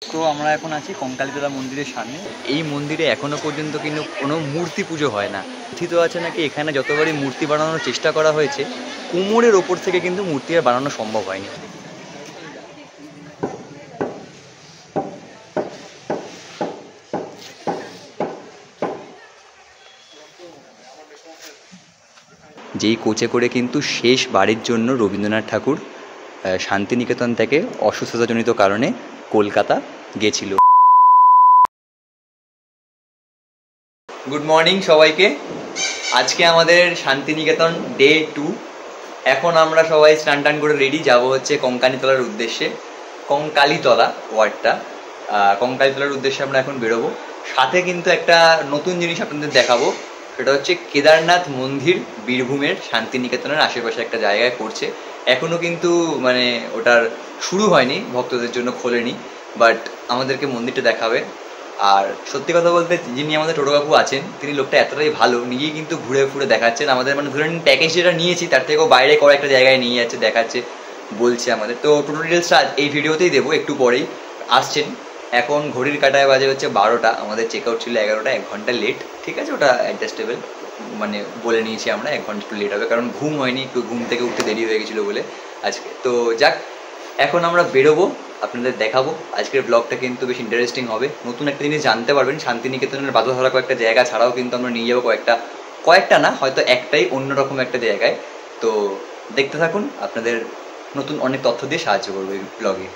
তো আমরা এখন আছি কঙ্কালীতলা মন্দিরের সামনে। এই মন্দিরে এখনো পর্যন্ত কিন্তু কোনো মূর্তি পুজো হয় না। কথিত আছে নাকি এখানে যতবারই মূর্তি বানানোর চেষ্টা করা হয়েছে, কোমরের ওপর থেকে কিন্তু মূর্তি আর বানানো সম্ভব হয়নি। যেই কোচে করে কিন্তু শেষ বাড়ির জন্য রবীন্দ্রনাথ ঠাকুর শান্তিনিকেতন থেকে অসুস্থতাজনিত কারণে কলকাতা গেছিল। গুড মর্নিং সবাইকে। আজকে আমাদের শান্তিনিকেতন ডে 2। এখন আমরা সবাই স্নান টান করে রেডি, যাব হচ্ছে কঙ্কালীতলার উদ্দেশ্যে। কঙ্কালীতলা ওয়ার্ডটা, কঙ্কালীতলার উদ্দেশ্যে আমরা এখন বেরোবো। সাথে কিন্তু একটা নতুন জিনিস আপনাদের দেখাবো, সেটা হচ্ছে কেদারনাথ মন্দির বীরভূমের শান্তিনিকেতনের আশেপাশে একটা জায়গায় করছে। এখনও কিন্তু মানে ওটার শুরু হয়নি, ভক্তদের জন্য খোলেনি, বাট আমাদেরকে মন্দিরটা দেখাবে। আর সত্যি কথা বলতে যিনি আমাদের টোটো কাকু আছেন, তিনি লোকটা এতটাই ভালো, নিজেই কিন্তু ঘুরে ঘুরে দেখাচ্ছেন আমাদের। মানে ধরে নিন প্যাকেজ যেটা নিয়েছি তার থেকেও বাইরে করা একটা জায়গায় নিয়ে যাচ্ছে, দেখাচ্ছে, বলছে আমাদের। তো টোটো ডিটেলসটা এই ভিডিওতেই দেবো, একটু পরেই আসছেন। এখন ঘড়ির কাটায় বাজে হচ্ছে 12টা, আমাদের চেক আউট ছিল 11টা, 1 ঘন্টা লেট। ঠিক আছে, ওটা অ্যাডজাস্টেবল, মানে বলে নিয়েছি আমরা 1 ঘন্টা একটু লেট হবে, কারণ ঘুম হয়নি, একটু ঘুম থেকে উঠতে দেরি হয়ে গেছিলো বলে আজকে। তো যাক, এখন আমরা বেরোবো, আপনাদের দেখাবো। আজকের ব্লগটা কিন্তু বেশ ইন্টারেস্টিং হবে, নতুন একটা জিনিস জানতে পারবেন। শান্তিনিকেতনের বাধা ধরা কয়েকটা জায়গা ছাড়াও কিন্তু আমরা নিয়ে যাবো কয়েকটা না, হয়তো একটাই অন্যরকম একটা জায়গায়। তো দেখতে থাকুন, আপনাদের নতুন অনেক তথ্য দিয়ে সাহায্য করবো এই ব্লগে।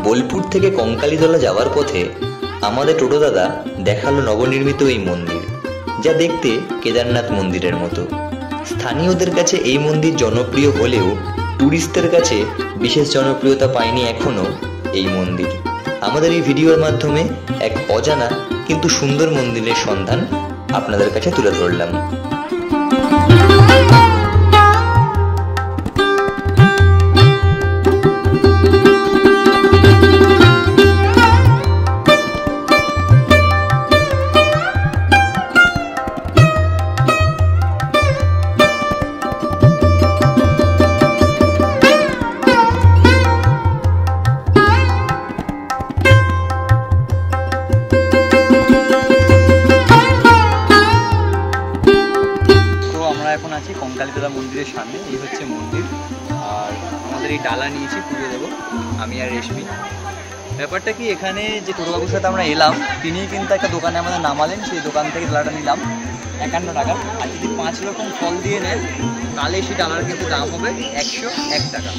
বোলপুর থেকে কঙ্কালীতলা যাওয়ার পথে আমাদের টোটো দাদা দেখালো নবনির্মিত এই মন্দির, যা দেখতে কেদারনাথ মন্দিরের মতো। স্থানীয়দের কাছে এই মন্দির জনপ্রিয় হলেও টুরিস্টদের কাছে বিশেষ জনপ্রিয়তা পায়নি এখনো এই মন্দির। আমাদের এই ভিডিওর মাধ্যমে এক অজানা কিন্তু সুন্দর মন্দিরের সন্ধান আপনাদের কাছে তুলে ধরলাম। এখন আছি কঙ্কালীতলা মন্দিরের সামনে, এই হচ্ছে মন্দির। আর আমাদের এই ডালা নিয়েছি, পুজো দেবো আমি আর রেশমি। ব্যাপারটা কি, এখানে যে টোটো বাবুর সাথে আমরা এলাম, তিনি কিন্তু একটা দোকানে আমাদের নামালেন, সেই দোকান থেকে ডালাটা নিলাম 51 টাকা। আর যদি 5 রকম ফল দিয়ে নেন তাহলে সেই ডালার কিন্তু দাম হবে 101 টাকা।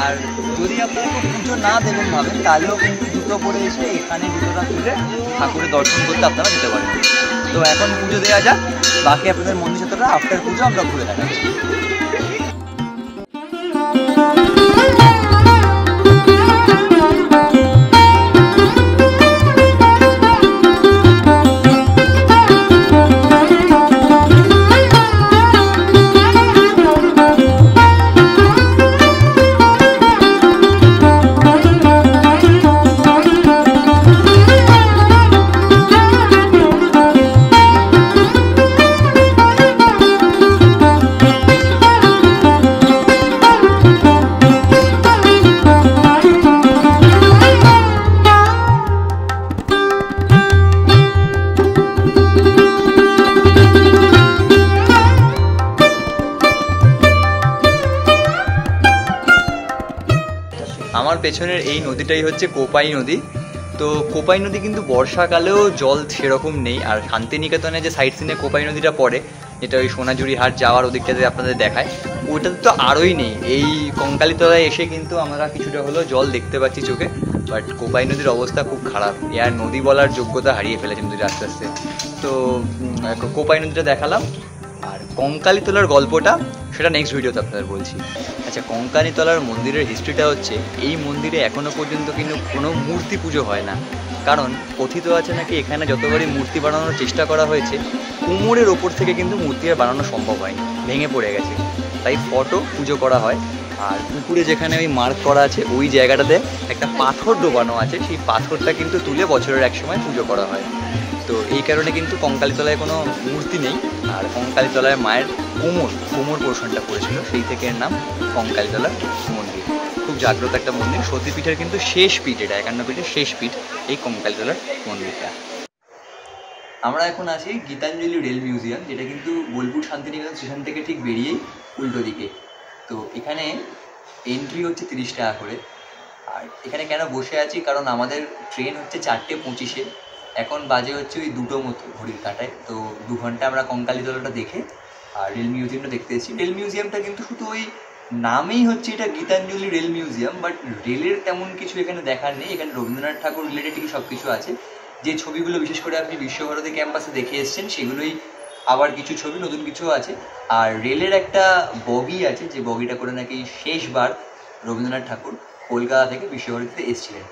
আর যদি আপনারা পুজো না দেবেন ভাবেন, তাহলেও কিন্তু জুতো পরে এসে এখানে জুতোটা তুলে ঠাকুরের দর্শন করতে আপনারা যেতে পারেন। তো এখন পুজো দেওয়া যাক, বাকি আপনাদের মন্দির ক্ষেত্রটা আফটার পুজো আমরা ঘুরে দেখাচ্ছি। আমার পেছনের এই নদীটাই হচ্ছে কোপাই নদী। তো কোপাই নদী কিন্তু বর্ষাকালেও জল সেরকম নেই। আর শান্তিনিকেতনে যে সাইড সিনে কোপাই নদীটা পড়ে, যেটা ওই সোনাঝুরি হাট যাওয়ার ওদিকটাতে আপনাদের দেখায়, ওটাতে তো আরোই নেই। এই কঙ্কালীতলায় এসে কিন্তু আমরা কিছুটা হলেও জল দেখতে পাচ্ছি চোখে, বাট কোপাই নদীর অবস্থা খুব খারাপ। এর নদী বলার যোগ্যতা হারিয়ে ফেলেছে নদীর আস্তে আস্তে। তো কোপাই নদীটা দেখালাম। আর কঙ্কালীতলার গল্পটা সেটা নেক্সট ভিডিওতে আপনাদের বলছি। আচ্ছা, কঙ্কালীতলার মন্দিরের হিস্ট্রিটা হচ্ছে, এই মন্দিরে এখনও পর্যন্ত কিন্তু কোনো মূর্তি পুজো হয় না। কারণ কথিত আছে নাকি এখানে যতবারই মূর্তি বানানোর চেষ্টা করা হয়েছে, কোমরের ওপর থেকে কিন্তু মূর্তি আর বানানো সম্ভব হয়নি, ভেঙে পড়ে গেছে। তাই ফটো পুজো করা হয়। আর পুকুরে যেখানে ওই মার্ক করা আছে ওই জায়গাটাতে একটা পাথর ডোবানো আছে, সেই পাথরটা কিন্তু তুলে বছরের এক সময় পুজো করা হয়। তো এই কারণে কিন্তু কঙ্কালীতলায় কোনো মূর্তি নেই। আর কঙ্কালীতলায় মায়ের কোমর পোর্শনটা পড়েছিল, সেই থেকে এর নাম কঙ্কালীতলা মন্দির। খুব জাগ্রত একটা মন্দির, সতীপীঠের কিন্তু শেষ পীঠ, এটা 51 পীঠের শেষ পীঠ এই কঙ্কালীতলার মন্দিরটা। আমরা এখন আছি গীতাঞ্জলি রেল মিউজিয়াম, যেটা কিন্তু বোলপুর শান্তিনিকেতন স্টেশন থেকে ঠিক বেরিয়েই উল্টো দিকে। তো এখানে এন্ট্রি হচ্ছে 30 টাকা করে। আর এখানে কেন বসে আছি, কারণ আমাদের ট্রেন হচ্ছে 4:25-এ, এখন বাজে হচ্ছে ওই 2টো মতো ঘড়ির কাঁটায়। তো 2 ঘন্টা আমরা কঙ্কালীতলাটা দেখে আর রেল মিউজিয়ামটা দেখতে এসেছি। রেল মিউজিয়ামটা কিন্তু শুধু ওই নামেই হচ্ছে এটা গীতাঞ্জলি রেল মিউজিয়াম, বাট রেলের তেমন কিছু এখানে দেখার নেই। এখানে রবীন্দ্রনাথ ঠাকুর রিলেটেড সব কিছু আছে। যে ছবিগুলো বিশেষ করে আপনি বিশ্বভারতী ক্যাম্পাসে দেখে এসছেন সেগুলোই, আবার কিছু ছবি নতুন কিছু আছে। আর রেলের একটা বগি আছে, যে বগিটা করে নাকি শেষবার রবীন্দ্রনাথ ঠাকুর কলকাতা থেকে বিশ্বভারতীতে এসেছিলেন।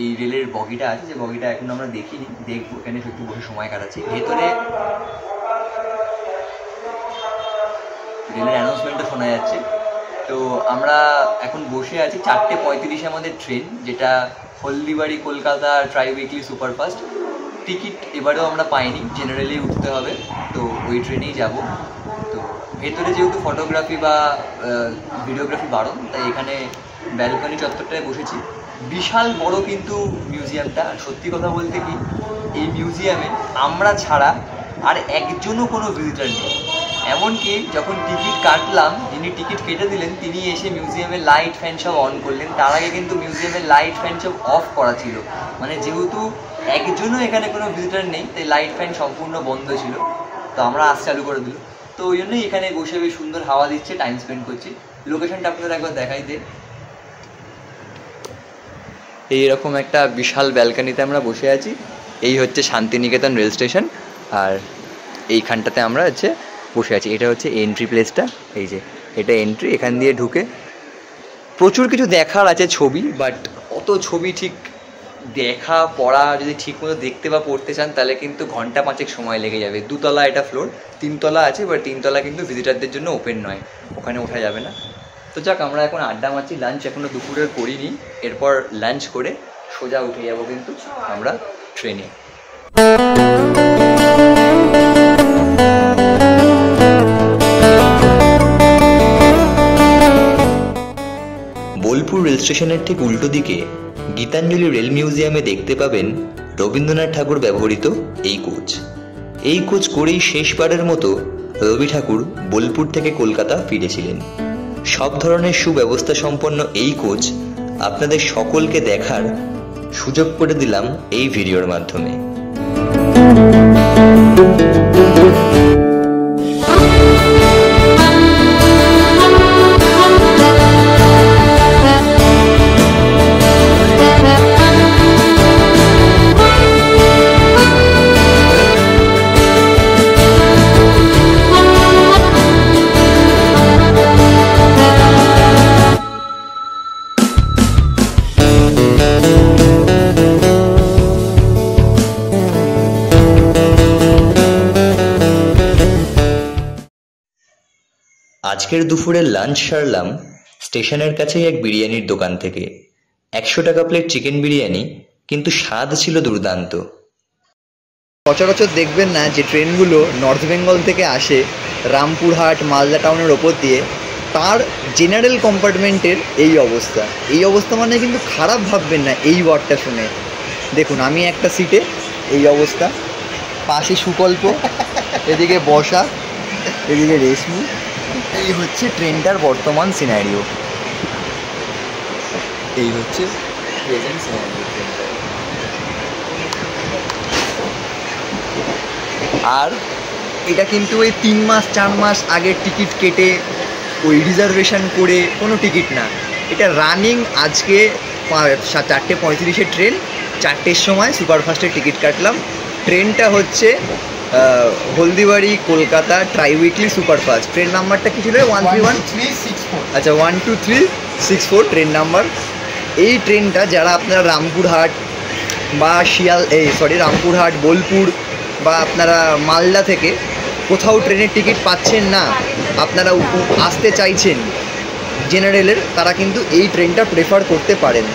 এই রেলের বগিটা আছে, যে বগিটা এখন আমরা দেখিনি, দেখবো। এখানে একটু বসে সময় কাটাচ্ছি। ভেতরে রেলের অ্যানাউন্সমেন্টও শোনা যাচ্ছে। তো আমরা এখন বসে আছি, 4:35 আমাদের ট্রেন, যেটা Haldibari Kolkata try weekly superfast. Ticket এবারেও আমরা পাইনি, জেনারেলি উঠতে হবে, তো ওই ট্রেনেই যাব। তো ভেতরে যেহেতু ফটোগ্রাফি বা ভিডিওগ্রাফি বারণ, তাই এখানে ব্যালকনি চত্বরটায় বসেছি। বিশাল বড় কিন্তু মিউজিয়ামটা। সত্যি কথা বলতে কি, এই মিউজিয়ামে আমরা ছাড়া আর একজনও কোনো ভিজিটার নেই। এমনকি যখন টিকিট কাটলাম, যিনি টিকিট কেটে দিলেন তিনি এসে মিউজিয়ামের লাইট ফ্যান সব অন করলেন। তার আগে কিন্তু মিউজিয়ামের লাইট ফ্যান সব অফ করা ছিল। মানে যেহেতু একজনও এখানে কোনো ভিজিটার নেই, তাই লাইট ফ্যান সম্পূর্ণ বন্ধ ছিল। তো আমরা চালু করে দিল। তো ওই জন্যই এখানে বসে বেশ সুন্দর হাওয়া দিচ্ছে, টাইম স্পেন্ড করছি। লোকেশনটা আপনাদের একবার দেখাই দে। এইরকম একটা বিশাল ব্যালকানিতে আমরা বসে আছি। এই হচ্ছে শান্তিনিকেতন রেল স্টেশন, আর এইখানটাতে আমরা হচ্ছে বসে আছি। এটা হচ্ছে এন্ট্রি প্লেসটা, এই যে এটা এন্ট্রি। এখান দিয়ে ঢুকে প্রচুর কিছু দেখার আছে ছবি, বাট অত ছবি ঠিক দেখা পড়া যদি ঠিক মতো দেখতে বা পড়তে চান তাহলে কিন্তু ঘন্টা 5 সময় লেগে যাবে। 2 তলা এটা ফ্লোর, 3 তলা আছে, বাট 3 তলা কিন্তু ভিজিটারদের জন্য ওপেন নয়, ওখানে ওঠা যাবে না। তো যাক, আমরা এখন আড্ডা মারছি, লাঞ্চ এখনও দুপুরের করিনি। এরপর লাঞ্চ করে সোজা উঠে যাবো কিন্তু আমরা ট্রেনে। বোলপুর রেল স্টেশনের ঠিক উল্টো দিকে গীতাঞ্জলি রেল মিউজিয়ামে দেখতে পাবেন রবীন্দ্রনাথ ঠাকুর ব্যবহৃত এই কোচ। এই কোচ করেই শেষবারের মতো রবি ঠাকুর বোলপুর থেকে কলকাতা ফিরেছিলেন। সব ধরনের সুব্যবস্থা সম্পন্ন এই কোচ আপনাদের সকলকে দেখার সুযোগ করে দিলাম এই ভিডিওর মাধ্যমে। আজকের দুপুরের লাঞ্চ সারলাম স্টেশনের কাছেই এক বিরিয়ানির দোকান থেকে। 100 টাকা প্লেট চিকেন বিরিয়ানি, কিন্তু স্বাদ ছিল দুর্দান্ত। সচরাচর দেখবেন না যে ট্রেনগুলো নর্থ বেঙ্গল থেকে আসে রামপুরহাট মালদা টাউনের ওপর দিয়ে, তার জেনারেল কম্পার্টমেন্টের এই অবস্থা। এই অবস্থা মানে কিন্তু খারাপ ভাববেন না এই ওয়ার্ডটা শুনে। দেখুন, আমি একটা সিটে, এই অবস্থা, পাশে সুকল্প, এদিকে বসা, এদিকে রেশমি। এই হচ্ছে ট্রেনটার বর্তমান সিনারিও, এই হচ্ছে প্রেজেন্ট সিনারিও ট্রেনটার। আর এটা কিন্তু ওই 3 মাস 4 মাস আগের টিকিট কেটে ওই রিজার্ভেশন করে কোনো টিকিট না, এটা রানিং। আজকে 4:35 ট্রেন, 4টের সময় সুপারফাস্টের টিকিট কাটলাম। ট্রেনটা হচ্ছে Haldibari Kolkata try weekly superfast. Train নাম্বারটা কি ছিল? 12364। আচ্ছা 12364 ট্রেন নাম্বার। এই ট্রেনটা যারা আপনারা রামপুরহাট বা রামপুরহাট, বোলপুর বা আপনারা মালদা থেকে কোথাও ট্রেনের টিকিট পাচ্ছেন না, আপনারা আসতে চাইছেন জেনারেলের, তারা কিন্তু এই ট্রেনটা প্রেফার করতে পারেন।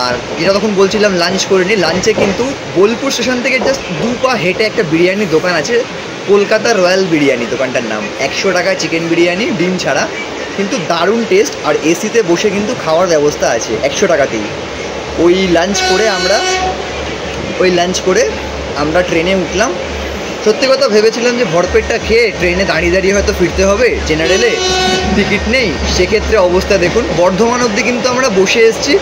আর যেটা তখন বলছিলাম লাঞ্চ করে নিই, লাঞ্চে কিন্তু বোলপুর স্টেশন থেকে জাস্ট 2 পা হেঁটে একটা বিরিয়ানির দোকান আছে, কলকাতা রয়্যাল বিরিয়ানি দোকানটার নাম। 100 টাকায় চিকেন বিরিয়ানি ডিম ছাড়া, কিন্তু দারুণ টেস্ট। আর এসিতে বসে কিন্তু খাওয়ার ব্যবস্থা আছে 100 টাকাতেই। ওই লাঞ্চ করে আমরা ট্রেনে উঠলাম। সত্যি কথা ভেবেছিলাম যে ভরপেটটা খেয়ে ট্রেনে দাঁড়িয়ে দাঁড়িয়ে হয়তো ফিরতে হবে, জেনারেলে টিকিট নেই। সেক্ষেত্রে অবস্থা দেখুন, বর্ধমান অবধি কিন্তু আমরা বসে এসেছি।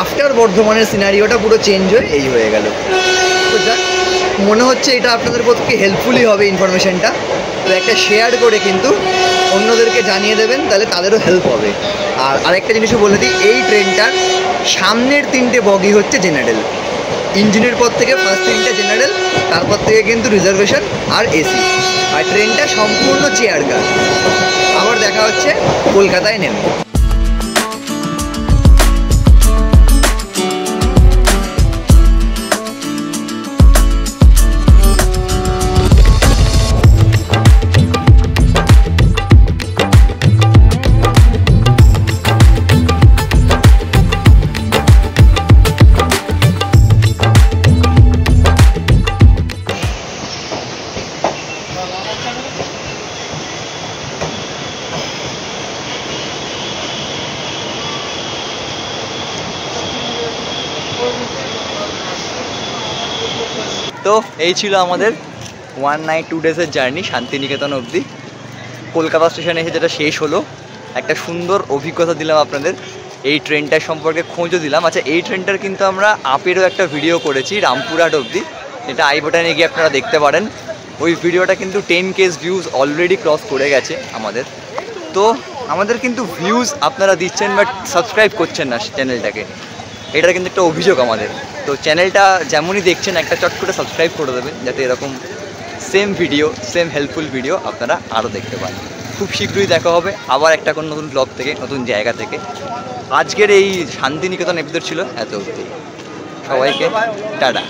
আফটার বর্ধমানের সিনারিওটা পুরো চেঞ্জ হয়ে গেল। তো যাক, মনে হচ্ছে এটা আপনাদের পক্ষে হেল্পফুলই হবে ইনফরমেশানটা। তো একটা শেয়ার করে কিন্তু অন্যদেরকে জানিয়ে দেবেন, তাহলে তাদেরও হেল্প হবে। আর আরেকটা জিনিসও বলে দিই, এই ট্রেনটার সামনের 3টে বগি হচ্ছে জেনারেল। ইঞ্জিনের পর থেকে ফার্স্ট 3টা জেনারেল, তারপর থেকে কিন্তু রিজার্ভেশন আর এসি। আর ট্রেনটা সম্পূর্ণ চেয়ার কার। আবার দেখা হচ্ছে কলকাতায় নেমে। তো এই ছিল আমাদের 1 নাইট 2 ডেজের জার্নি শান্তিনিকেতন অবধি। কলকাতা স্টেশনে এসে যেটা শেষ হলো, একটা সুন্দর অভিজ্ঞতা দিলাম আপনাদের, এই ট্রেনটার সম্পর্কে খোঁজও দিলাম। আচ্ছা, এই ট্রেনটার কিন্তু আমরা আপেরও একটা ভিডিও করেছি রামপুরহাট অবধি, এটা আই বাটনে গিয়ে আপনারা দেখতে পারেন। ওই ভিডিওটা কিন্তু 10K ভিউজ অলরেডি ক্রস করে গেছে আমাদের। তো আমাদের কিন্তু ভিউজ আপনারা দিচ্ছেন, বাট সাবস্ক্রাইব করছেন না চ্যানেলটাকে, এটা কিন্তু একটা অভিযোগ আমাদের। তো চ্যানেলটা যেমনই দেখছেন একটা চট করে সাবস্ক্রাইব করে দেবেন, যাতে এরকম সেম হেল্পফুল ভিডিও আপনারা আরও দেখতে পান। খুব শীঘ্রই দেখা হবে আবার একটা কোনো নতুন ব্লগ থেকে, নতুন জায়গা থেকে। আজকের এই শান্তিনিকেতন এপিসোড ছিল এত অবধি। সবাইকে টাটা।